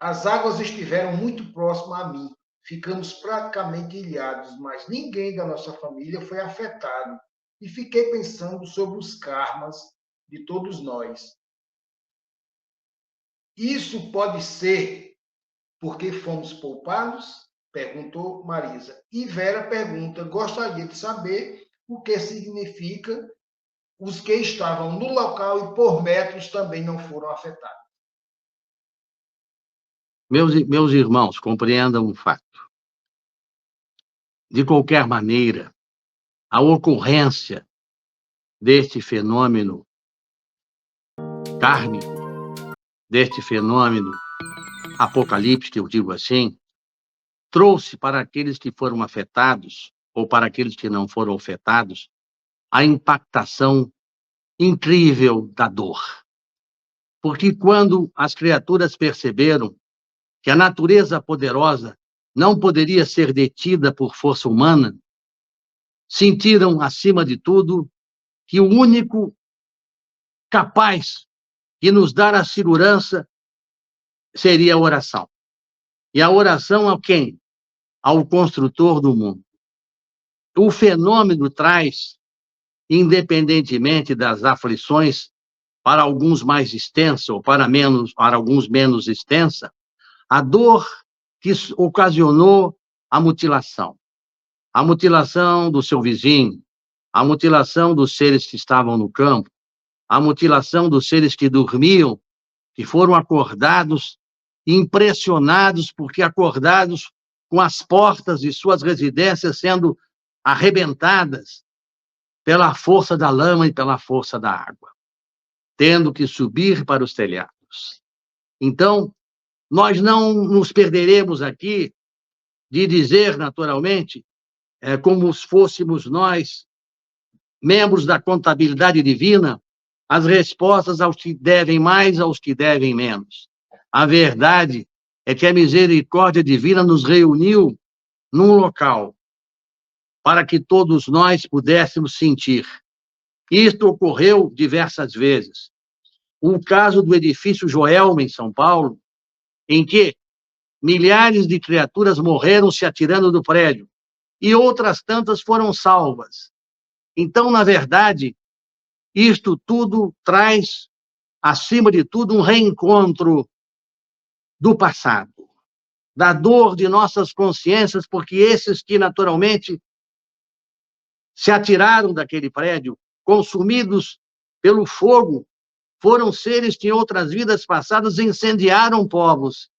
As águas estiveram muito próximas a mim. Ficamos praticamente ilhados, mas ninguém da nossa família foi afetado. E fiquei pensando sobre os karmas de todos nós. Isso pode ser porque fomos poupados? Perguntou Marisa. E Vera pergunta: gostaria de saber o que significa os que estavam no local e por metros também não foram afetados. Meus irmãos, compreendam um fato. De qualquer maneira, a ocorrência deste fenômeno kármico, deste fenômeno apocalíptico, eu digo assim, trouxe para aqueles que foram afetados, ou para aqueles que não foram afetados, a impactação incrível da dor. Porque quando as criaturas perceberam que a natureza poderosa não poderia ser detida por força humana, sentiram, acima de tudo, que o único capaz de nos dar a segurança seria a oração. E a oração a quem? Ao construtor do mundo. O fenômeno traz, independentemente das aflições, para alguns mais extensa ou para alguns menos extensa, a dor que ocasionou a mutilação. A mutilação do seu vizinho, a mutilação dos seres que estavam no campo, a mutilação dos seres que dormiam, que foram acordados, impressionados, porque acordados com as portas de suas residências sendo arrebentadas pela força da lama e pela força da água, tendo que subir para os telhados. Então, nós não nos perderemos aqui de dizer, naturalmente, como se fôssemos nós, membros da contabilidade divina, as respostas aos que devem mais, aos que devem menos. A verdade é que a misericórdia divina nos reuniu num local para que todos nós pudéssemos sentir. Isto ocorreu diversas vezes. O caso do edifício Joelma, em São Paulo, em que milhares de criaturas morreram se atirando do prédio e outras tantas foram salvas. Então, na verdade, isto tudo traz, acima de tudo, um reencontro do passado, da dor de nossas consciências, porque esses que, naturalmente, se atiraram daquele prédio, consumidos pelo fogo, foram seres que em outras vidas passadas incendiaram povos,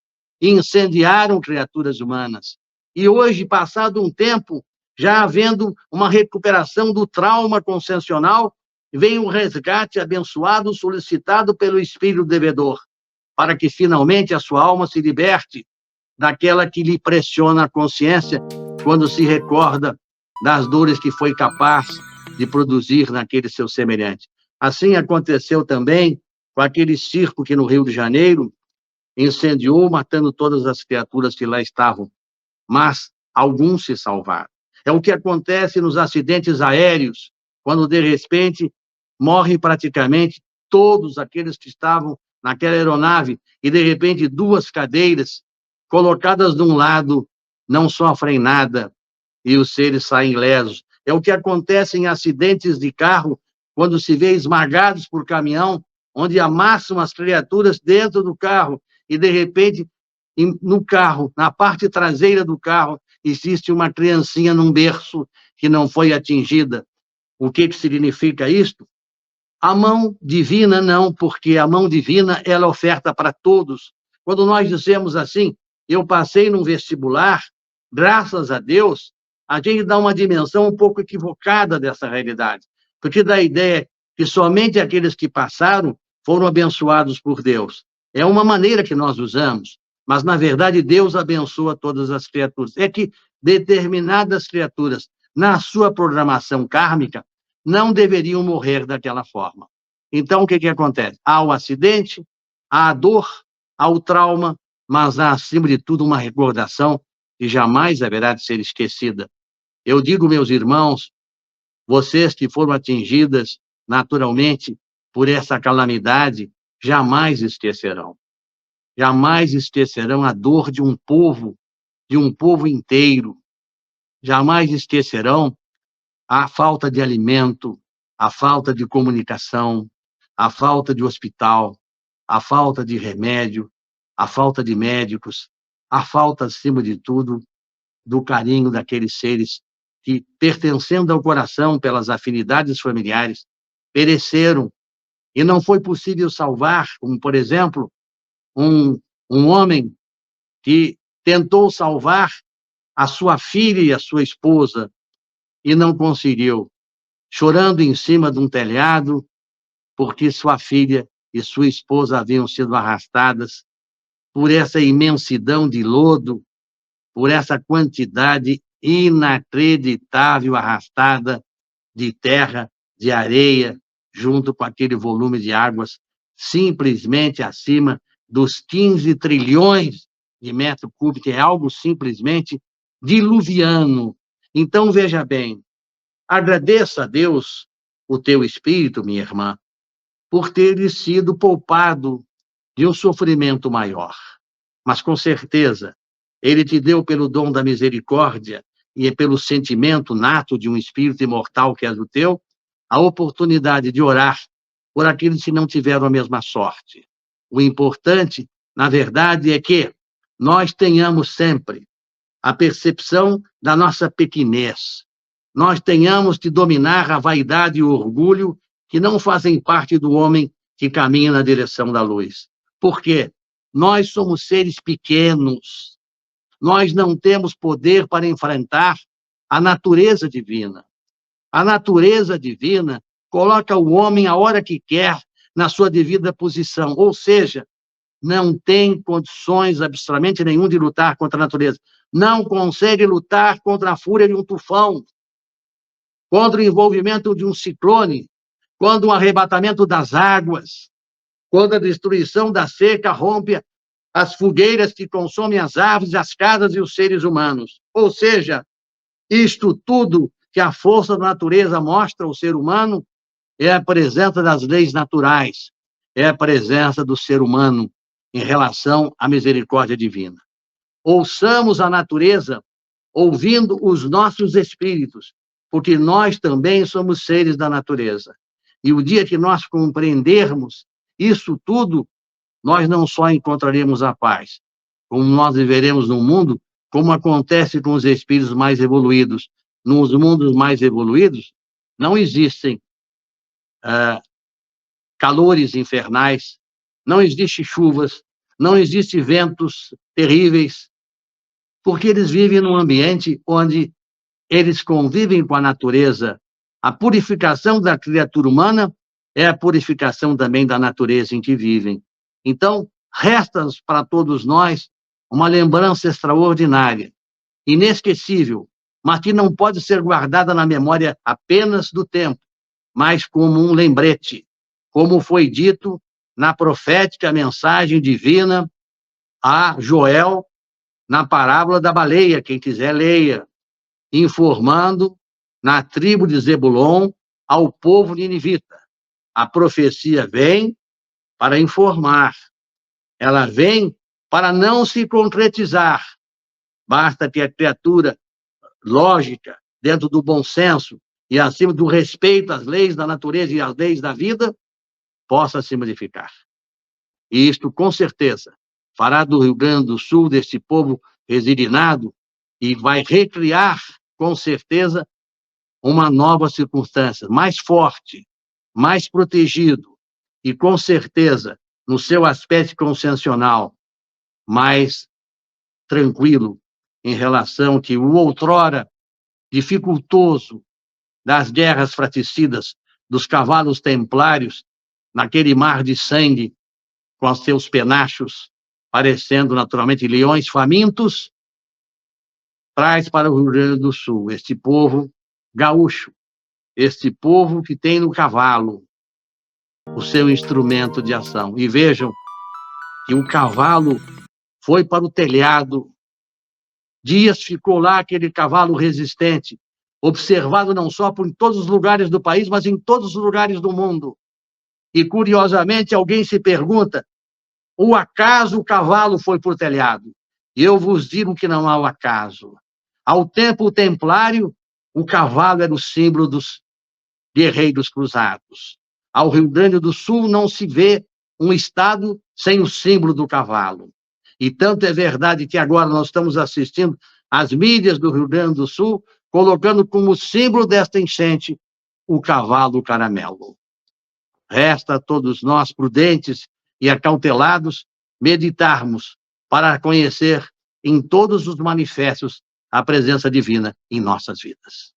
incendiaram criaturas humanas. E hoje, passado um tempo, já havendo uma recuperação do trauma consciencial, vem um resgate abençoado solicitado pelo espírito devedor, para que finalmente a sua alma se liberte daquela que lhe pressiona a consciência quando se recorda das dores que foi capaz de produzir naquele seu semelhante. Assim aconteceu também com aquele circo que no Rio de Janeiro incendiou, matando todas as criaturas que lá estavam, mas alguns se salvaram. É o que acontece nos acidentes aéreos, quando de repente morrem praticamente todos aqueles que estavam naquela aeronave e de repente duas cadeiras colocadas de um lado não sofrem nada e os seres saem ilesos. É o que acontece em acidentes de carro, quando se vê esmagados por caminhão, onde amassam as criaturas dentro do carro e, de repente, no carro, na parte traseira do carro, existe uma criancinha num berço que não foi atingida. O que significa isto? A mão divina não, porque a mão divina ela oferta para todos. Quando nós dizemos assim, eu passei num vestibular, graças a Deus, a gente dá uma dimensão um pouco equivocada dessa realidade, porque dá a ideia que somente aqueles que passaram foram abençoados por Deus. É uma maneira que nós usamos, mas, na verdade, Deus abençoa todas as criaturas. É que determinadas criaturas, na sua programação kármica, não deveriam morrer daquela forma. Então, o que acontece? Há o acidente, há a dor, há o trauma, mas há, acima de tudo, uma recordação que jamais haverá de ser esquecida. Eu digo, meus irmãos, vocês que foram atingidas naturalmente por essa calamidade, jamais esquecerão. jamais esquecerão a dor de um povo inteiro, jamais esquecerão a falta de alimento, a falta de comunicação, a falta de hospital, a falta de remédio, a falta de médicos, a falta, acima de tudo, do carinho daqueles seres que, pertencendo ao coração pelas afinidades familiares, pereceram e não foi possível salvar, como, por exemplo, um homem que tentou salvar a sua filha e a sua esposa e não conseguiu, chorando em cima de um telhado, porque sua filha e sua esposa haviam sido arrastadas por essa imensidão de lodo, por essa quantidade inacreditável arrastada de terra, de areia, junto com aquele volume de águas simplesmente acima dos 15 trilhões de metro cúbico, é algo simplesmente diluviano. Então, veja bem, agradeça a Deus o teu espírito, minha irmã, por ter sido poupado de um sofrimento maior. Mas, com certeza, ele te deu pelo dom da misericórdia e pelo sentimento nato de um espírito imortal que é o teu, a oportunidade de orar por aqueles que não tiveram a mesma sorte. O importante, na verdade, é que nós tenhamos sempre a percepção da nossa pequenez. Nós tenhamos que dominar a vaidade e o orgulho que não fazem parte do homem que caminha na direção da luz. Por quê? Nós somos seres pequenos. Nós não temos poder para enfrentar a natureza divina. A natureza divina coloca o homem a hora que quer na sua devida posição, ou seja, não tem condições absolutamente nenhum de lutar contra a natureza. Não consegue lutar contra a fúria de um tufão, contra o envolvimento de um ciclone, quando o arrebatamento das águas, quando a destruição da seca rompe as fogueiras que consomem as árvores, as casas e os seres humanos. Ou seja, isto tudo que a força da natureza mostra ao ser humano é a presença das leis naturais, é a presença do ser humano em relação à misericórdia divina. Ouçamos a natureza ouvindo os nossos espíritos, porque nós também somos seres da natureza. E o dia que nós compreendermos isso tudo, nós não só encontraremos a paz, como nós viveremos num mundo, como acontece com os espíritos mais evoluídos. Nos mundos mais evoluídos, não existem calores infernais, não existem chuvas, não existem ventos terríveis, porque eles vivem num ambiente onde eles convivem com a natureza. A purificação da criatura humana é a purificação também da natureza em que vivem. Então, resta para todos nós uma lembrança extraordinária, inesquecível, mas que não pode ser guardada na memória apenas do tempo, mas como um lembrete, como foi dito na profética mensagem divina a Joel, na parábola da baleia, quem quiser leia, informando na tribo de Zebulon ao povo ninivita. A profecia vem para informar, ela vem para não se concretizar. Basta que a criatura lógica, dentro do bom senso e acima do respeito às leis da natureza e às leis da vida, possa se modificar. E isto, com certeza, fará do Rio Grande do Sul, desse povo resignado, e vai recriar, com certeza, uma nova circunstância, mais forte, mais protegido, e, com certeza, no seu aspecto consciencial, mais tranquilo em relação que o outrora dificultoso das guerras fratricidas, dos cavalos templários, naquele mar de sangue, com os seus penachos, parecendo naturalmente leões famintos, traz para o Rio Grande do Sul este povo gaúcho, este povo que tem no cavalo o seu instrumento de ação. E vejam que o cavalo foi para o telhado. Dias ficou lá aquele cavalo resistente, observado não só por todos os lugares do país, mas em todos os lugares do mundo. E, curiosamente, alguém se pergunta o acaso o cavalo foi por telhado. E eu vos digo que não há o acaso. Ao tempo templário, o cavalo era o símbolo dos guerreiros cruzados. Ao Rio Grande do Sul não se vê um estado sem o símbolo do cavalo. E tanto é verdade que agora nós estamos assistindo às mídias do Rio Grande do Sul colocando como símbolo desta enchente o cavalo caramelo. Resta a todos nós, prudentes e acautelados, meditarmos para conhecer em todos os manifestos a presença divina em nossas vidas.